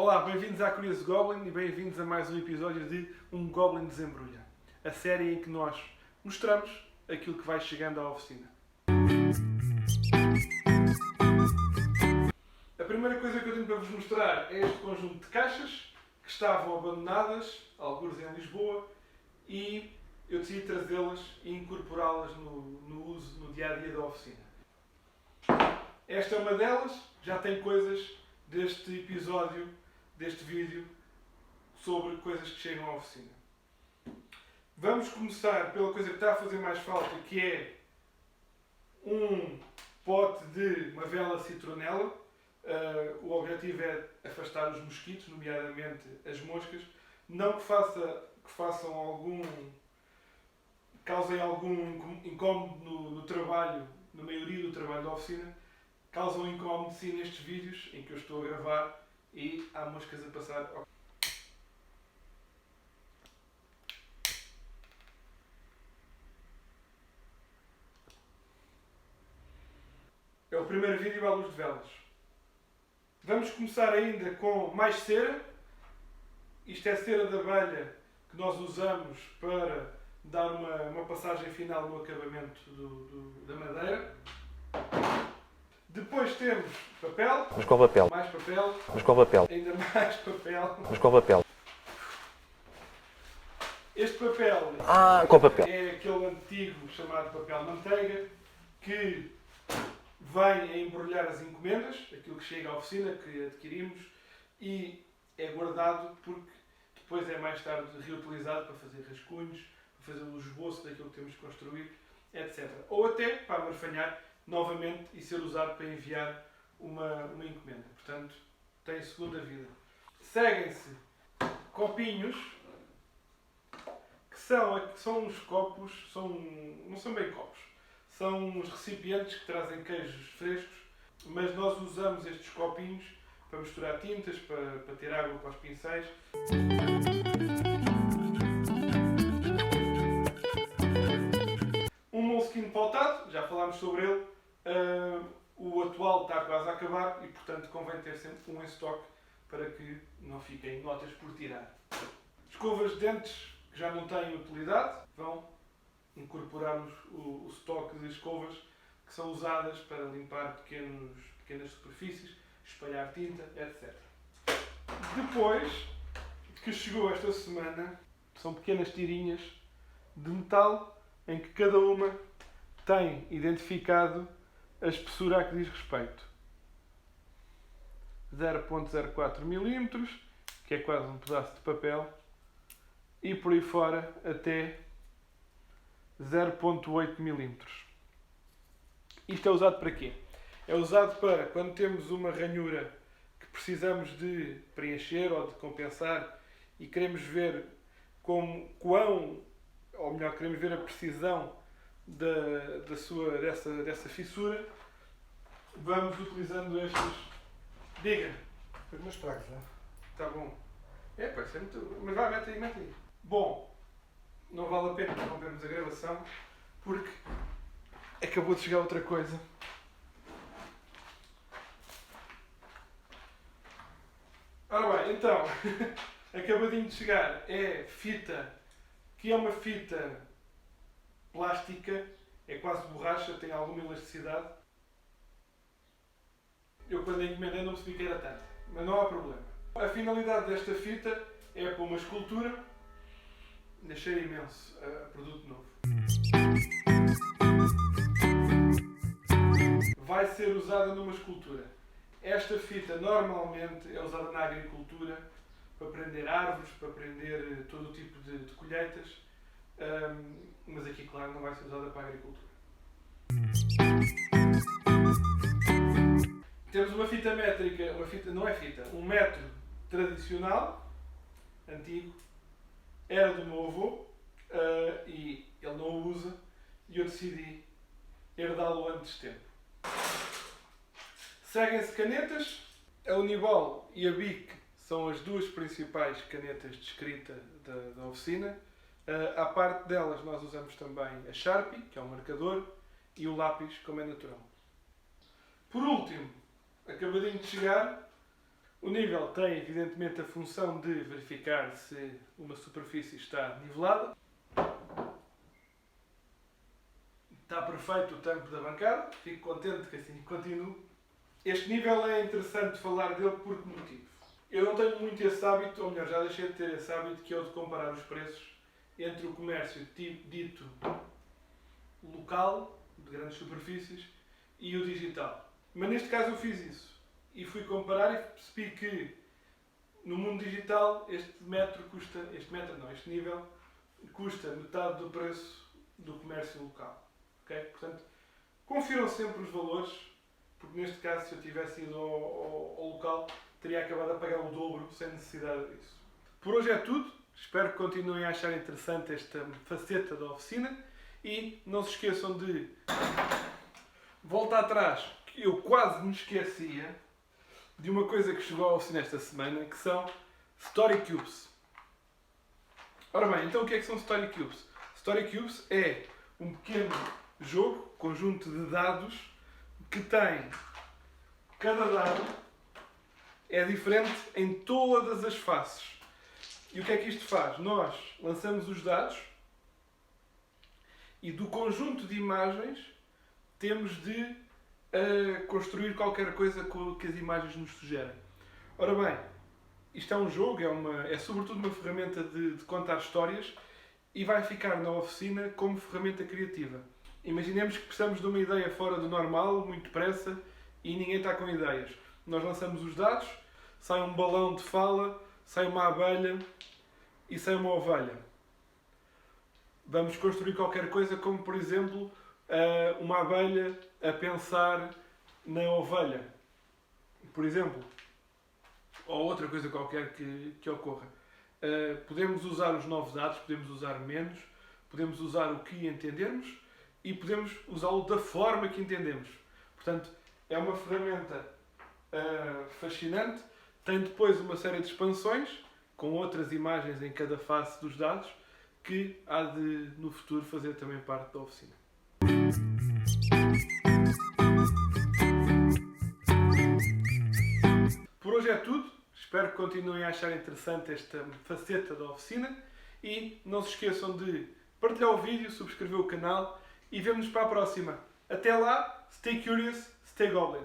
Olá, bem-vindos à Curious Goblin e bem-vindos a mais um episódio de Um Goblin Desembrulha, a série em que nós mostramos aquilo que vai chegando à oficina. A primeira coisa que eu tenho para vos mostrar é este conjunto de caixas que estavam abandonadas, algures em Lisboa, e eu decidi trazê-las e incorporá-las no uso no dia-a-dia da oficina. Esta é uma delas, já tem coisas deste episódio, deste vídeo, sobre coisas que chegam à oficina. Vamos começar pela coisa que está a fazer mais falta, que é um pote de uma vela citronela. O objetivo é afastar os mosquitos, nomeadamente as moscas. Não que façam causem algum incómodo no trabalho, na maioria do trabalho da oficina. Causam incómodo sim nestes vídeos em que eu estou a gravar e há moscas a passar. É o primeiro vídeo à luz de velas. Vamos começar ainda com mais cera. Isto é cera de abelha que nós usamos para dar uma passagem final no acabamento da madeira. Depois temos papel. Mas qual papel? Mais papel. Mas qual papel? Ainda mais papel. Mas qual papel? Este papel Qual papel? é aquele antigo chamado papel manteiga que vem a embrulhar as encomendas, aquilo que chega à oficina, que adquirimos, e é guardado porque depois é mais tarde reutilizado para fazer rascunhos, para fazer um esboço daquilo que temos que construir, etc. Ou até para amarfanhar novamente e ser usado para enviar uma encomenda. Portanto, tem segunda vida. Seguem-se copinhos, que são uns copos, não são bem copos, são uns recipientes que trazem queijos frescos, mas nós usamos estes copinhos para misturar tintas, para ter água para os pincéis. Um Moleskine pautado, já falámos sobre ele. O atual está quase a acabar e, portanto, convém ter sempre um em estoque para que não fiquem notas por tirar. Escovas de dentes que já não têm utilidade, vão incorporar o estoque de escovas que são usadas para limpar pequenas superfícies, espalhar tinta, etc. Depois, que chegou esta semana, são pequenas tirinhas de metal em que cada uma tem identificado a espessura a que diz respeito. 0.04 mm, que é quase um pedaço de papel, e por aí fora até 0.8 mm. Isto é usado para quê? É usado para quando temos uma ranhura que precisamos de preencher ou de compensar e queremos ver queremos ver a precisão dessa fissura, vamos utilizando estes. Diga. Foi umas pragas, não é? Está bom. Pode ser muito. Mas vai, mete aí. Bom, não vale a pena interrompermos a gravação porque acabou de chegar outra coisa. Ora bem, então, acabadinho de chegar é fita, que é uma fita plástica, é quase borracha, tem alguma elasticidade. Eu quando encomendei não percebi que era tanto, mas não há problema. A finalidade desta fita é para uma escultura. Deixei imenso a produto novo. Vai ser usada numa escultura. Esta fita normalmente é usada na agricultura para prender árvores, para prender todo o tipo de colheitas, mas aqui, claro, não vai ser usada para a agricultura. Temos uma fita métrica, um metro tradicional, antigo, era do meu avô e ele não o usa e eu decidi herdá-lo antes de tempo. Seguem-se canetas. A Uniball e a Bic são as duas principais canetas de escrita da oficina. À parte delas nós usamos também a Sharpie, que é um marcador, e o lápis, como é natural. Por último, acabadinho de chegar, O nível tem, evidentemente, a função de verificar se uma superfície está nivelada. Está perfeito o tampo da bancada, fico contente que assim continue. Este nível é interessante falar dele por que motivo? Eu não tenho muito esse hábito, ou melhor, já deixei de ter esse hábito, que é o de comparar os preços entre o comércio dito local, de grandes superfícies, e o digital. Mas neste caso eu fiz isso. E fui comparar e percebi que no mundo digital este nível custa metade do preço do comércio local. Okay? Portanto, confiram sempre os valores, porque neste caso, se eu tivesse ido ao local, teria acabado a pagar o dobro sem necessidade disso. Por hoje é tudo. Espero que continuem a achar interessante esta faceta da oficina e não se esqueçam de voltar atrás, que eu quase me esquecia de uma coisa que chegou à oficina esta semana, que são Story Cubes. Ora bem, então o que é que são Story Cubes? Story Cubes é um pequeno jogo, conjunto de dados, que tem cada dado é diferente em todas as faces. E o que é que isto faz? Nós lançamos os dados e do conjunto de imagens temos de construir qualquer coisa que as imagens nos sugerem. Ora bem, isto é um jogo, é sobretudo uma ferramenta de contar histórias e vai ficar na oficina como ferramenta criativa. Imaginemos que precisamos de uma ideia fora do normal, muito depressa, e ninguém está com ideias. Nós lançamos os dados, sai um balão de fala, sai uma abelha e sai uma ovelha. Vamos construir qualquer coisa como, por exemplo, uma abelha a pensar na ovelha, por exemplo. Ou outra coisa qualquer que ocorra. Podemos usar os novos dados, podemos usar menos, podemos usar o que entendermos e podemos usá-lo da forma que entendemos. Portanto, é uma ferramenta fascinante. Tem depois uma série de expansões, com outras imagens em cada face dos dados, que há de, no futuro, fazer também parte da oficina. Por hoje é tudo. Espero que continuem a achar interessante esta faceta da oficina e não se esqueçam de partilhar o vídeo, subscrever o canal e vemo-nos para a próxima. Até lá, stay curious, stay goblin.